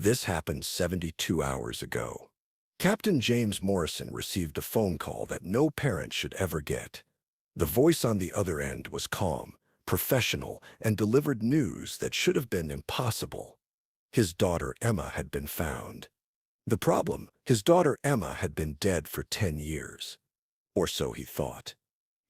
This happened 72 hours ago. Captain James Morrison received a phone call that no parent should ever get. The voice on the other end was calm, professional, and delivered news that should have been impossible. His daughter Emma had been found. The problem, his daughter Emma had been dead for 10 years. Or so he thought.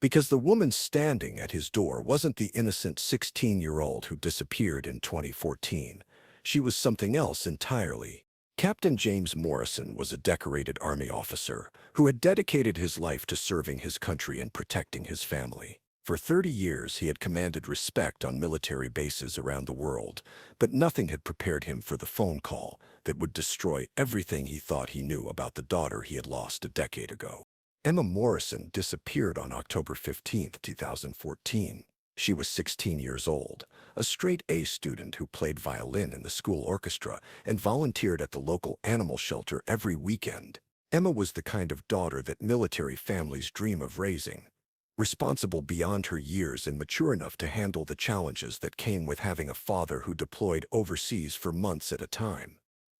Because the woman standing at his door wasn't the innocent 16-year-old who disappeared in 2014. She was something else entirely. Captain James Morrison was a decorated Army officer who had dedicated his life to serving his country and protecting his family. For 30 years, he had commanded respect on military bases around the world, but nothing had prepared him for the phone call that would destroy everything he thought he knew about the daughter he had lost a decade ago. Emma Morrison disappeared on October 15, 2014. She was 16 years old, a straight-A student who played violin in the school orchestra and volunteered at the local animal shelter every weekend. Emma was the kind of daughter that military families dream of raising, responsible beyond her years and mature enough to handle the challenges that came with having a father who deployed overseas for months at a time.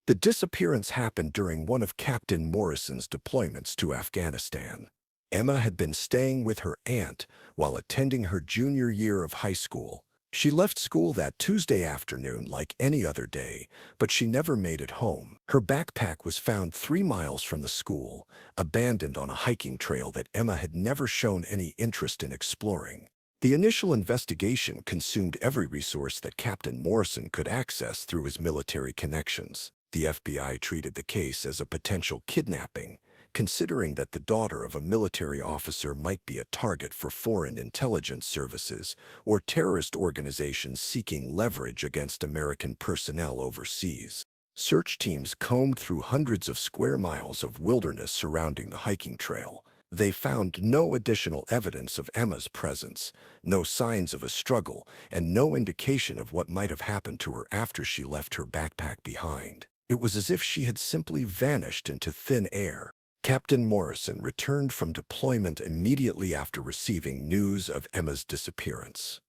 The disappearance happened during one of Captain Morrison's deployments to Afghanistan. Emma had been staying with her aunt while attending her junior year of high school. She left school that Tuesday afternoon like any other day, but she never made it home. Her backpack was found 3 miles from the school, abandoned on a hiking trail that Emma had never shown any interest in exploring. The initial investigation consumed every resource that Captain Morrison could access through his military connections. The FBI treated the case as a potential kidnapping, considering that the daughter of a military officer might be a target for foreign intelligence services or terrorist organizations seeking leverage against American personnel overseas. Search teams combed through hundreds of square miles of wilderness surrounding the hiking trail. They found no additional evidence of Emma's presence, no signs of a struggle, and no indication of what might have happened to her after she left her backpack behind. It was as if she had simply vanished into thin air. Captain Morrison returned from deployment immediately after receiving news of Emma's disappearance.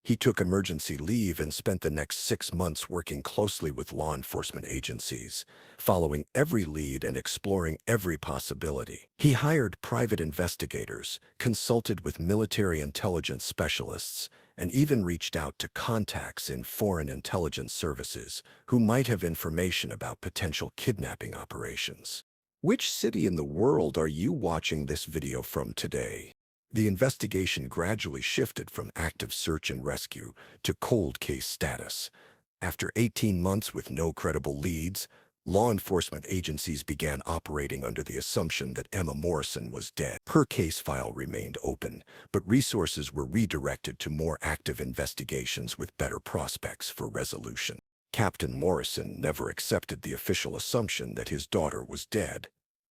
He took emergency leave and spent the next 6 months working closely with law enforcement agencies, following every lead and exploring every possibility. He hired private investigators, consulted with military intelligence specialists, and even reached out to contacts in foreign intelligence services who might have information about potential kidnapping operations. Which city in the world are you watching this video from today? The investigation gradually shifted from active search and rescue to cold case status. After 18 months with no credible leads, law enforcement agencies began operating under the assumption that Emma Morrison was dead. Her case file remained open, but resources were redirected to more active investigations with better prospects for resolution. Captain Morrison never accepted the official assumption that his daughter was dead.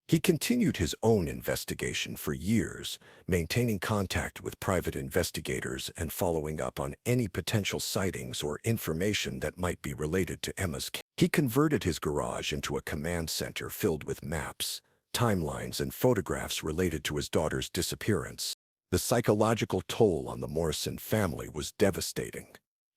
He continued his own investigation for years, maintaining contact with private investigators and following up on any potential sightings or information that might be related to Emma's case. He converted his garage into a command center filled with maps, timelines, and photographs related to his daughter's disappearance. The psychological toll on the Morrison family was devastating.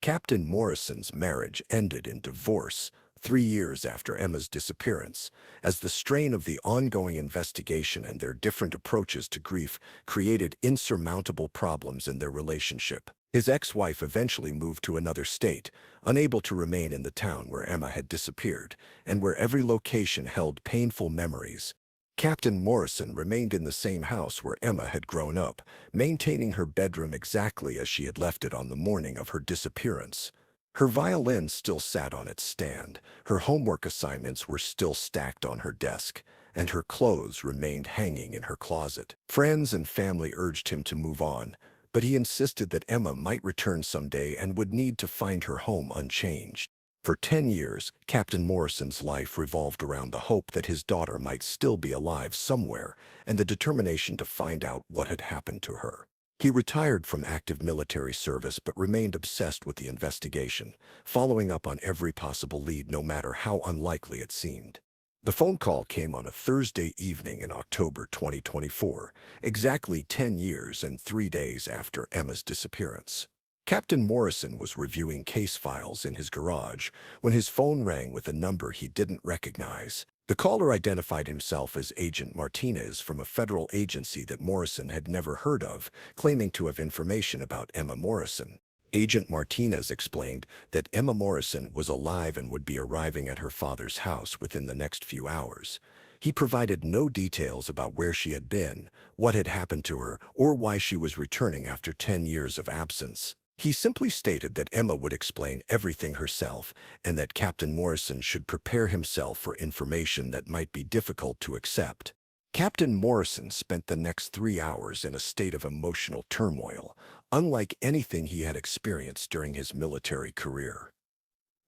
Captain Morrison's marriage ended in divorce 3 years after Emma's disappearance, as the strain of the ongoing investigation and their different approaches to grief created insurmountable problems in their relationship. His ex-wife eventually moved to another state, unable to remain in the town where Emma had disappeared, and where every location held painful memories. Captain Morrison remained in the same house where Emma had grown up, maintaining her bedroom exactly as she had left it on the morning of her disappearance. Her violin still sat on its stand, her homework assignments were still stacked on her desk, and her clothes remained hanging in her closet. Friends and family urged him to move on, but he insisted that Emma might return someday and would need to find her home unchanged. For 10 years, Captain Morrison's life revolved around the hope that his daughter might still be alive somewhere and the determination to find out what had happened to her. He retired from active military service but remained obsessed with the investigation, following up on every possible lead no matter how unlikely it seemed. The phone call came on a Thursday evening in October 2024, exactly 10 years and 3 days after Emma's disappearance. Captain Morrison was reviewing case files in his garage when his phone rang with a number he didn't recognize. The caller identified himself as Agent Martinez from a federal agency that Morrison had never heard of, claiming to have information about Emma Morrison. Agent Martinez explained that Emma Morrison was alive and would be arriving at her father's house within the next few hours. He provided no details about where she had been, what had happened to her, or why she was returning after 10 years of absence. He simply stated that Emma would explain everything herself and that Captain Morrison should prepare himself for information that might be difficult to accept. Captain Morrison spent the next 3 hours in a state of emotional turmoil, unlike anything he had experienced during his military career.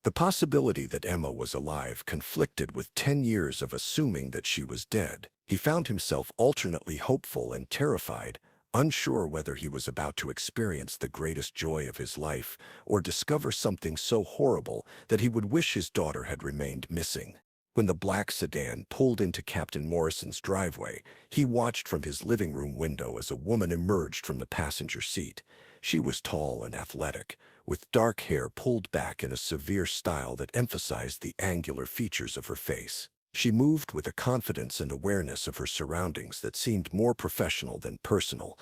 The possibility that Emma was alive conflicted with 10 years of assuming that she was dead. He found himself alternately hopeful and terrified, unsure whether he was about to experience the greatest joy of his life or discover something so horrible that he would wish his daughter had remained missing. When the black sedan pulled into Captain Morrison's driveway, he watched from his living room window as a woman emerged from the passenger seat. She was tall and athletic, with dark hair pulled back in a severe style that emphasized the angular features of her face. She moved with a confidence and awareness of her surroundings that seemed more professional than personal.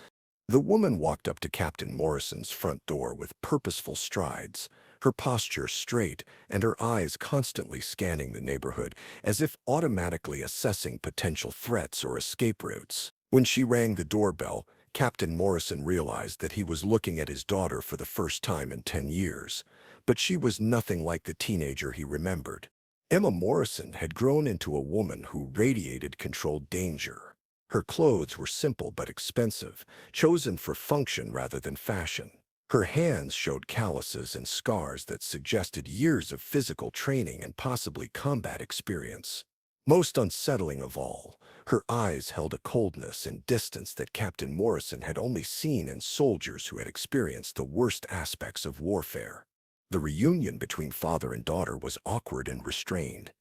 The woman walked up to Captain Morrison's front door with purposeful strides, her posture straight and her eyes constantly scanning the neighborhood as if automatically assessing potential threats or escape routes. When she rang the doorbell, Captain Morrison realized that he was looking at his daughter for the first time in 10 years, but she was nothing like the teenager he remembered. Emma Morrison had grown into a woman who radiated controlled danger. Her clothes were simple but expensive, chosen for function rather than fashion. Her hands showed calluses and scars that suggested years of physical training and possibly combat experience. Most unsettling of all, her eyes held a coldness and distance that Captain Morrison had only seen in soldiers who had experienced the worst aspects of warfare. The reunion between father and daughter was awkward and restrained.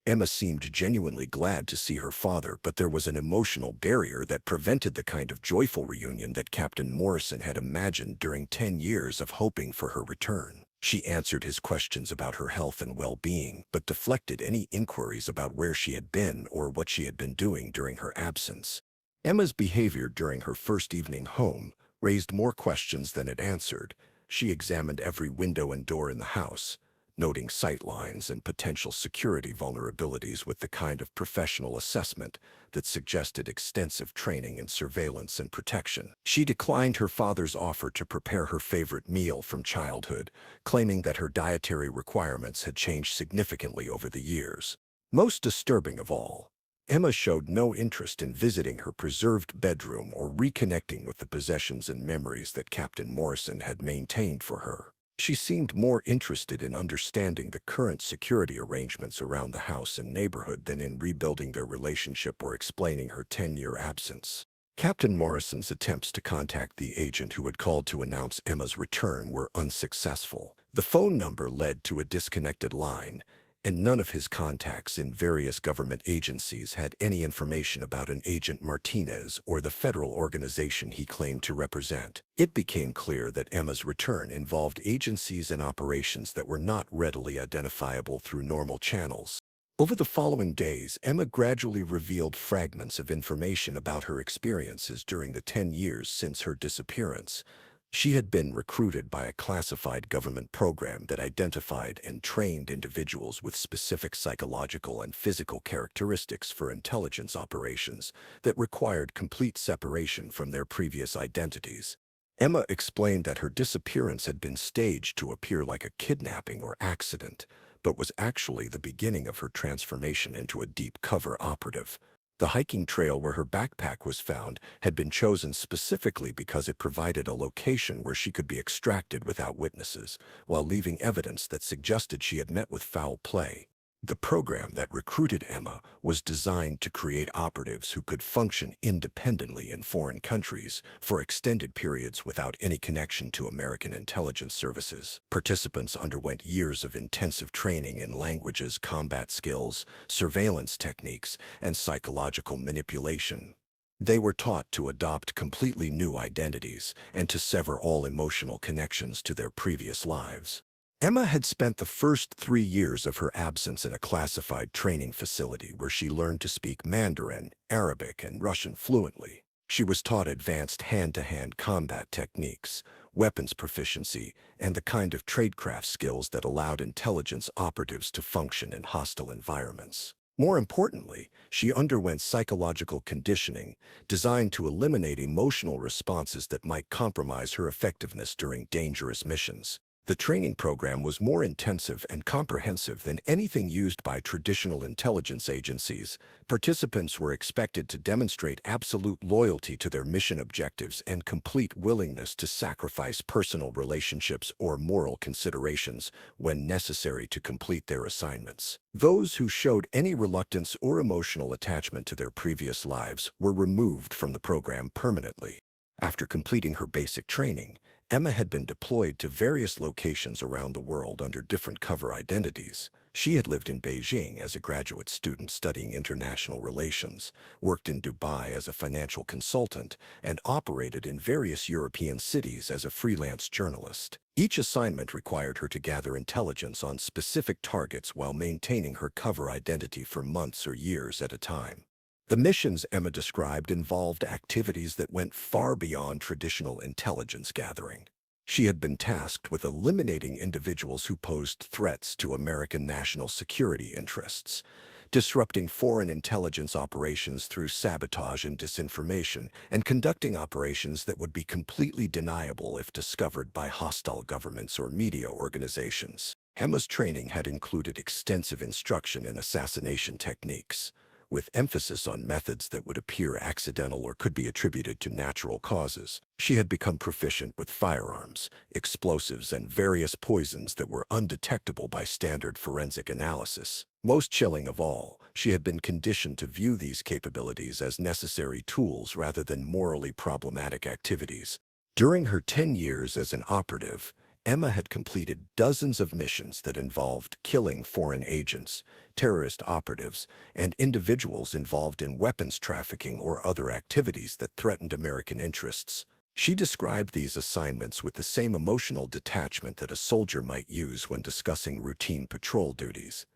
Emma seemed genuinely glad to see her father, but there was an emotional barrier that prevented the kind of joyful reunion that Captain Morrison had imagined during 10 years of hoping for her return. She answered his questions about her health and well-being, but deflected any inquiries about where she had been or what she had been doing during her absence. Emma's behavior during her first evening home raised more questions than it answered. She examined every window and door in the house, noting sight lines and potential security vulnerabilities with the kind of professional assessment that suggested extensive training in surveillance and protection. She declined her father's offer to prepare her favorite meal from childhood, claiming that her dietary requirements had changed significantly over the years. Most disturbing of all, Emma showed no interest in visiting her preserved bedroom or reconnecting with the possessions and memories that Captain Morrison had maintained for her. She seemed more interested in understanding the current security arrangements around the house and neighborhood than in rebuilding their relationship or explaining her 10-year absence. Captain Morrison's attempts to contact the agent who had called to announce Emma's return were unsuccessful. The phone number led to a disconnected line, and none of his contacts in various government agencies had any information about an Agent Martinez or the federal organization he claimed to represent. It became clear that Emma's return involved agencies and operations that were not readily identifiable through normal channels. Over the following days, Emma gradually revealed fragments of information about her experiences during the 10 years since her disappearance. She had been recruited by a classified government program that identified and trained individuals with specific psychological and physical characteristics for intelligence operations that required complete separation from their previous identities. Emma explained that her disappearance had been staged to appear like a kidnapping or accident, but was actually the beginning of her transformation into a deep-cover operative. The hiking trail where her backpack was found had been chosen specifically because it provided a location where she could be extracted without witnesses, while leaving evidence that suggested she had met with foul play. The program that recruited Emma was designed to create operatives who could function independently in foreign countries for extended periods without any connection to American intelligence services. Participants underwent years of intensive training in languages, combat skills, surveillance techniques, and psychological manipulation. They were taught to adopt completely new identities and to sever all emotional connections to their previous lives. Emma had spent the first 3 years of her absence in a classified training facility where she learned to speak Mandarin, Arabic, and Russian fluently. She was taught advanced hand-to-hand combat techniques, weapons proficiency, and the kind of tradecraft skills that allowed intelligence operatives to function in hostile environments. More importantly, she underwent psychological conditioning designed to eliminate emotional responses that might compromise her effectiveness during dangerous missions. The training program was more intensive and comprehensive than anything used by traditional intelligence agencies. Participants were expected to demonstrate absolute loyalty to their mission objectives and complete willingness to sacrifice personal relationships or moral considerations when necessary to complete their assignments. Those who showed any reluctance or emotional attachment to their previous lives were removed from the program permanently. After completing her basic training, Emma had been deployed to various locations around the world under different cover identities. She had lived in Beijing as a graduate student studying international relations, worked in Dubai as a financial consultant, and operated in various European cities as a freelance journalist. Each assignment required her to gather intelligence on specific targets while maintaining her cover identity for months or years at a time. The missions Emma described involved activities that went far beyond traditional intelligence gathering. She had been tasked with eliminating individuals who posed threats to American national security interests, disrupting foreign intelligence operations through sabotage and disinformation, and conducting operations that would be completely deniable if discovered by hostile governments or media organizations. Emma's training had included extensive instruction in assassination techniques, with emphasis on methods that would appear accidental or could be attributed to natural causes. She had become proficient with firearms, explosives, and various poisons that were undetectable by standard forensic analysis. Most chilling of all, she had been conditioned to view these capabilities as necessary tools rather than morally problematic activities. During her 10 years as an operative, Emma had completed dozens of missions that involved killing foreign agents, terrorist operatives, and individuals involved in weapons trafficking or other activities that threatened American interests. She described these assignments with the same emotional detachment that a soldier might use when discussing routine patrol duties.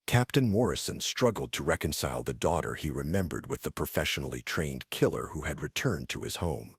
Captain Morrison struggled to reconcile the daughter he remembered with the professionally trained killer who had returned to his home.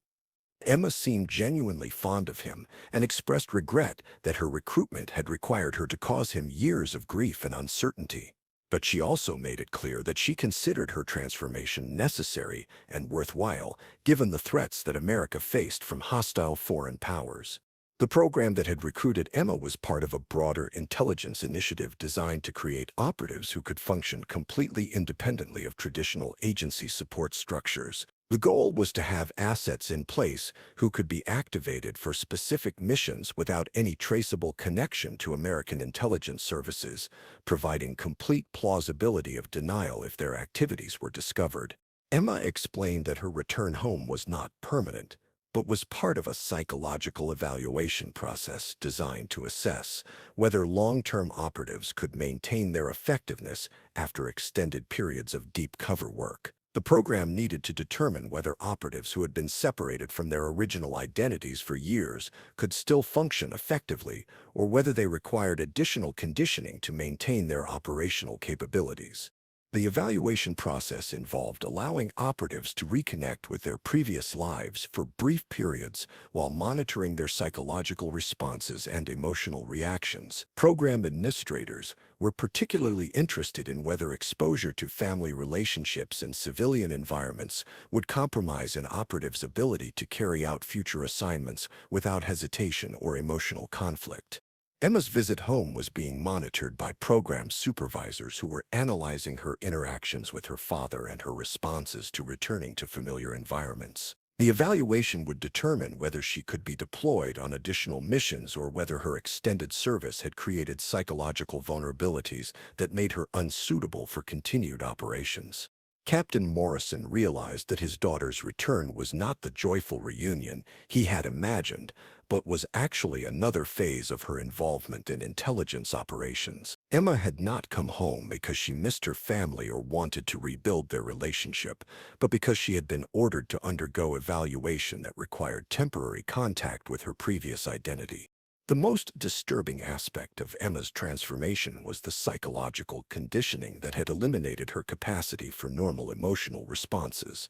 Emma seemed genuinely fond of him and expressed regret that her recruitment had required her to cause him years of grief and uncertainty. But she also made it clear that she considered her transformation necessary and worthwhile, given the threats that America faced from hostile foreign powers. The program that had recruited Emma was part of a broader intelligence initiative designed to create operatives who could function completely independently of traditional agency support structures. The goal was to have assets in place who could be activated for specific missions without any traceable connection to American intelligence services, providing complete plausibility of denial if their activities were discovered. Emma explained that her return home was not permanent, but was part of a psychological evaluation process designed to assess whether long-term operatives could maintain their effectiveness after extended periods of deep cover work. The program needed to determine whether operatives who had been separated from their original identities for years could still function effectively, or whether they required additional conditioning to maintain their operational capabilities. The evaluation process involved allowing operatives to reconnect with their previous lives for brief periods while monitoring their psychological responses and emotional reactions. Program administrators were particularly interested in whether exposure to family relationships in civilian environments would compromise an operative's ability to carry out future assignments without hesitation or emotional conflict. Emma's visit home was being monitored by program supervisors who were analyzing her interactions with her father and her responses to returning to familiar environments. The evaluation would determine whether she could be deployed on additional missions or whether her extended service had created psychological vulnerabilities that made her unsuitable for continued operations. Captain Morrison realized that his daughter's return was not the joyful reunion he had imagined, but was actually another phase of her involvement in intelligence operations. Emma had not come home because she missed her family or wanted to rebuild their relationship, but because she had been ordered to undergo evaluation that required temporary contact with her previous identity. The most disturbing aspect of Emma's transformation was the psychological conditioning that had eliminated her capacity for normal emotional responses.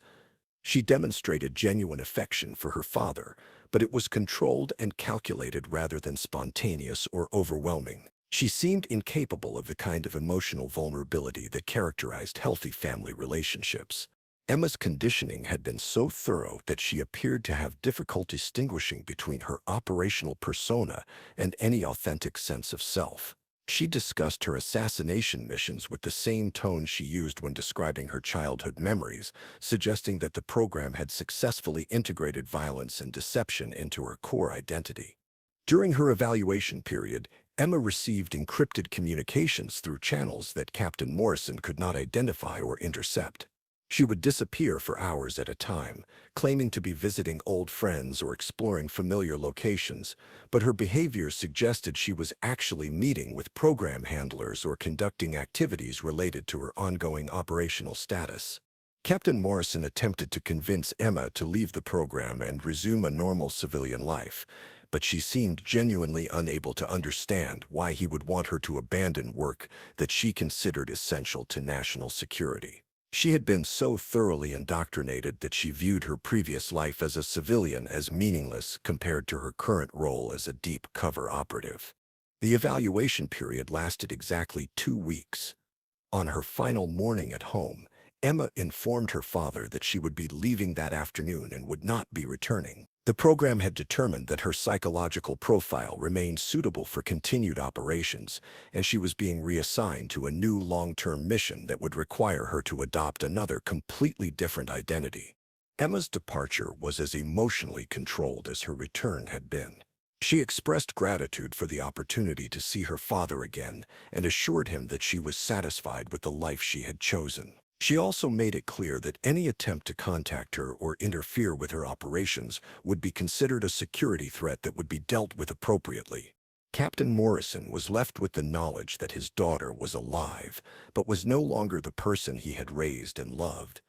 She demonstrated genuine affection for her father, but it was controlled and calculated rather than spontaneous or overwhelming. She seemed incapable of the kind of emotional vulnerability that characterized healthy family relationships. Emma's conditioning had been so thorough that she appeared to have difficulty distinguishing between her operational persona and any authentic sense of self. She discussed her assassination missions with the same tone she used when describing her childhood memories, suggesting that the program had successfully integrated violence and deception into her core identity. During her evaluation period, Emma received encrypted communications through channels that Captain Morrison could not identify or intercept. She would disappear for hours at a time, claiming to be visiting old friends or exploring familiar locations, but her behavior suggested she was actually meeting with program handlers or conducting activities related to her ongoing operational status. Captain Morrison attempted to convince Emma to leave the program and resume a normal civilian life, but she seemed genuinely unable to understand why he would want her to abandon work that she considered essential to national security. She had been so thoroughly indoctrinated that she viewed her previous life as a civilian as meaningless compared to her current role as a deep cover operative. The evaluation period lasted exactly 2 weeks. On her final morning at home, Emma informed her father that she would be leaving that afternoon and would not be returning. The program had determined that her psychological profile remained suitable for continued operations, and she was being reassigned to a new long-term mission that would require her to adopt another completely different identity. Emma's departure was as emotionally controlled as her return had been. She expressed gratitude for the opportunity to see her father again and assured him that she was satisfied with the life she had chosen. She also made it clear that any attempt to contact her or interfere with her operations would be considered a security threat that would be dealt with appropriately. Captain Morrison was left with the knowledge that his daughter was alive, but was no longer the person he had raised and loved.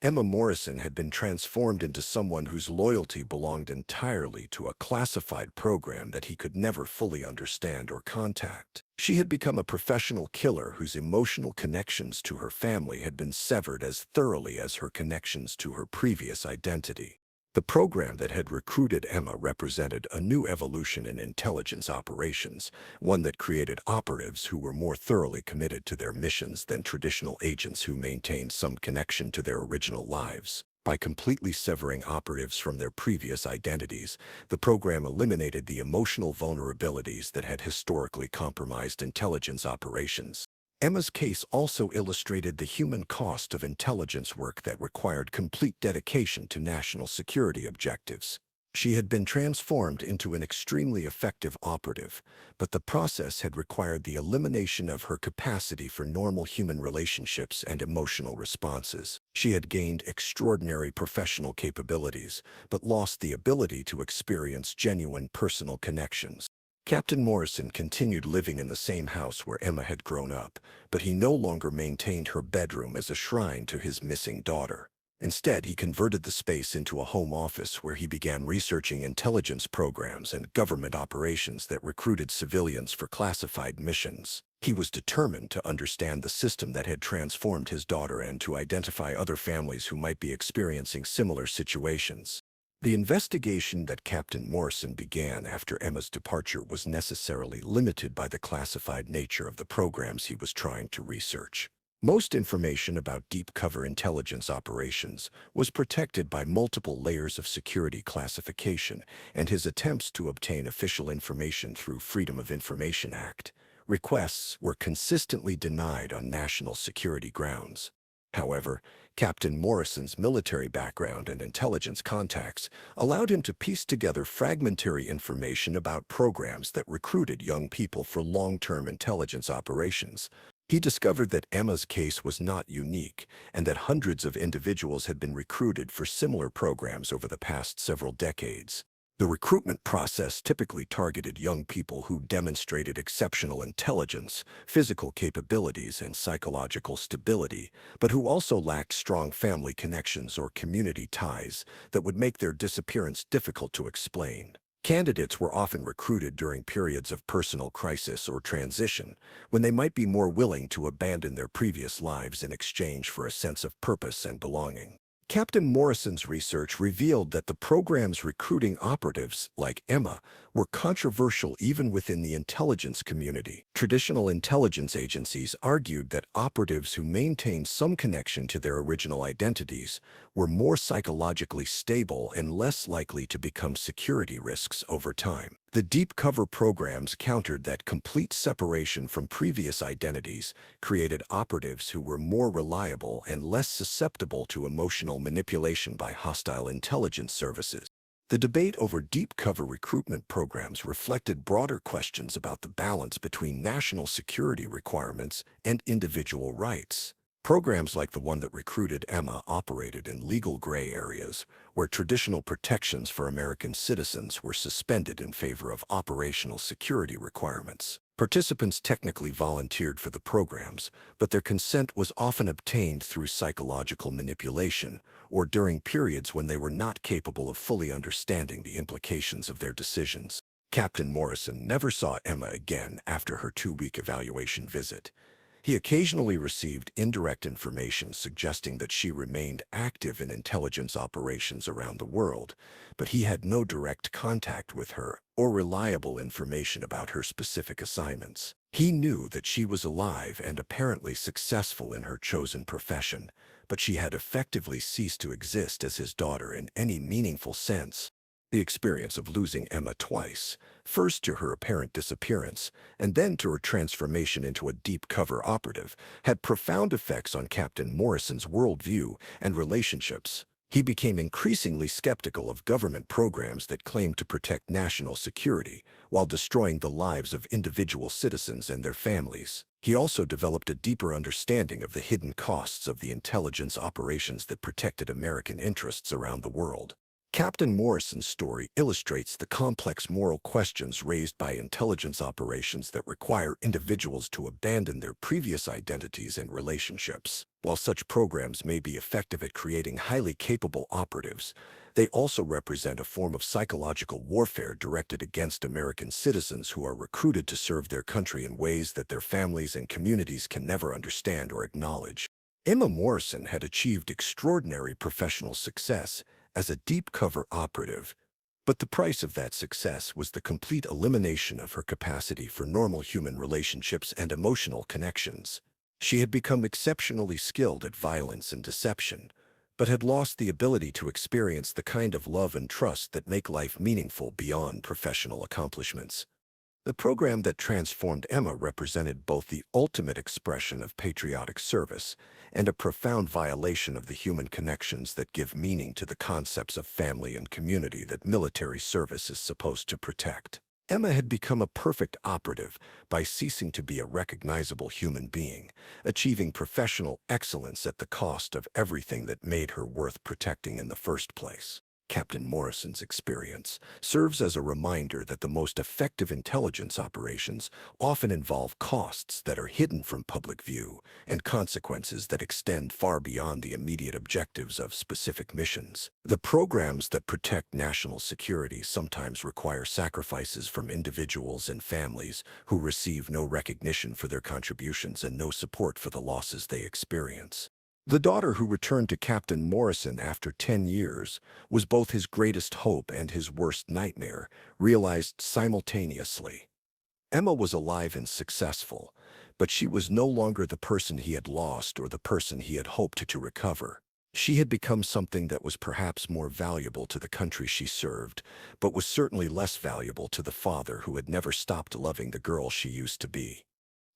Emma Morrison had been transformed into someone whose loyalty belonged entirely to a classified program that he could never fully understand or contact. She had become a professional killer whose emotional connections to her family had been severed as thoroughly as her connections to her previous identity. The program that had recruited Emma represented a new evolution in intelligence operations, one that created operatives who were more thoroughly committed to their missions than traditional agents who maintained some connection to their original lives. By completely severing operatives from their previous identities, the program eliminated the emotional vulnerabilities that had historically compromised intelligence operations. Emma's case also illustrated the human cost of intelligence work that required complete dedication to national security objectives. She had been transformed into an extremely effective operative, but the process had required the elimination of her capacity for normal human relationships and emotional responses. She had gained extraordinary professional capabilities, but lost the ability to experience genuine personal connections. Captain Morrison continued living in the same house where Emma had grown up, but he no longer maintained her bedroom as a shrine to his missing daughter. Instead, he converted the space into a home office where he began researching intelligence programs and government operations that recruited civilians for classified missions. He was determined to understand the system that had transformed his daughter and to identify other families who might be experiencing similar situations. The investigation that Captain Morrison began after Emma's departure was necessarily limited by the classified nature of the programs he was trying to research. Most information about deep cover intelligence operations was protected by multiple layers of security classification, and his attempts to obtain official information through Freedom of Information Act requests were consistently denied on national security grounds. However, Captain Morrison's military background and intelligence contacts allowed him to piece together fragmentary information about programs that recruited young people for long-term intelligence operations. He discovered that Emma's case was not unique and that hundreds of individuals had been recruited for similar programs over the past several decades. The recruitment process typically targeted young people who demonstrated exceptional intelligence, physical capabilities, and psychological stability, but who also lacked strong family connections or community ties that would make their disappearance difficult to explain. Candidates were often recruited during periods of personal crisis or transition, when they might be more willing to abandon their previous lives in exchange for a sense of purpose and belonging. Captain Morrison's research revealed that the program's recruiting operatives, like Emma, were controversial even within the intelligence community. Traditional intelligence agencies argued that operatives who maintained some connection to their original identities were more psychologically stable and less likely to become security risks over time. The deep cover programs countered that complete separation from previous identities created operatives who were more reliable and less susceptible to emotional manipulation by hostile intelligence services. The debate over deep cover recruitment programs reflected broader questions about the balance between national security requirements and individual rights. Programs like the one that recruited Emma operated in legal gray areas, where traditional protections for American citizens were suspended in favor of operational security requirements. Participants technically volunteered for the programs, but their consent was often obtained through psychological manipulation or during periods when they were not capable of fully understanding the implications of their decisions. Captain Morrison never saw Emma again after her 2-week evaluation visit. He occasionally received indirect information suggesting that she remained active in intelligence operations around the world, but he had no direct contact with her or reliable information about her specific assignments. He knew that she was alive and apparently successful in her chosen profession, but she had effectively ceased to exist as his daughter in any meaningful sense. The experience of losing Emma twice, first to her apparent disappearance and then to her transformation into a deep cover operative, had profound effects on Captain Morrison's worldview and relationships. He became increasingly skeptical of government programs that claimed to protect national security while destroying the lives of individual citizens and their families. He also developed a deeper understanding of the hidden costs of the intelligence operations that protected American interests around the world. Captain Morrison's story illustrates the complex moral questions raised by intelligence operations that require individuals to abandon their previous identities and relationships. While such programs may be effective at creating highly capable operatives, they also represent a form of psychological warfare directed against American citizens who are recruited to serve their country in ways that their families and communities can never understand or acknowledge. Emma Morrison had achieved extraordinary professional success as a deep cover operative, but the price of that success was the complete elimination of her capacity for normal human relationships and emotional connections. She had become exceptionally skilled at violence and deception, but had lost the ability to experience the kind of love and trust that make life meaningful beyond professional accomplishments. The program that transformed Emma represented both the ultimate expression of patriotic service and a profound violation of the human connections that give meaning to the concepts of family and community that military service is supposed to protect. Emma had become a perfect operative by ceasing to be a recognizable human being, achieving professional excellence at the cost of everything that made her worth protecting in the first place. Captain Morrison's experience serves as a reminder that the most effective intelligence operations often involve costs that are hidden from public view and consequences that extend far beyond the immediate objectives of specific missions. The programs that protect national security sometimes require sacrifices from individuals and families who receive no recognition for their contributions and no support for the losses they experience. The daughter who returned to Captain Morrison after 10 years was both his greatest hope and his worst nightmare, realized simultaneously. Emma was alive and successful, but she was no longer the person he had lost or the person he had hoped to recover. She had become something that was perhaps more valuable to the country she served, but was certainly less valuable to the father who had never stopped loving the girl she used to be.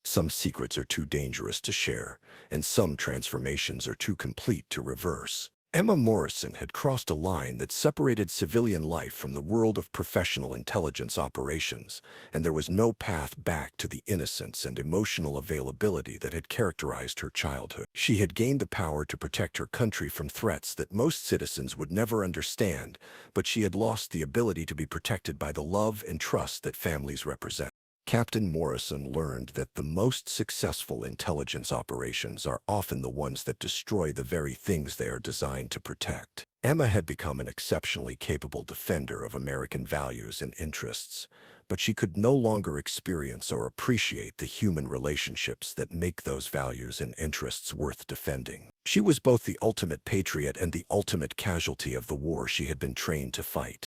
Some secrets are too dangerous to share, and some transformations are too complete to reverse. Emma Morrison had crossed a line that separated civilian life from the world of professional intelligence operations, and there was no path back to the innocence and emotional availability that had characterized her childhood. She had gained the power to protect her country from threats that most citizens would never understand, but she had lost the ability to be protected by the love and trust that families represent. Captain Morrison learned that the most successful intelligence operations are often the ones that destroy the very things they are designed to protect. Emma had become an exceptionally capable defender of American values and interests, but she could no longer experience or appreciate the human relationships that make those values and interests worth defending. She was both the ultimate patriot and the ultimate casualty of the war she had been trained to fight.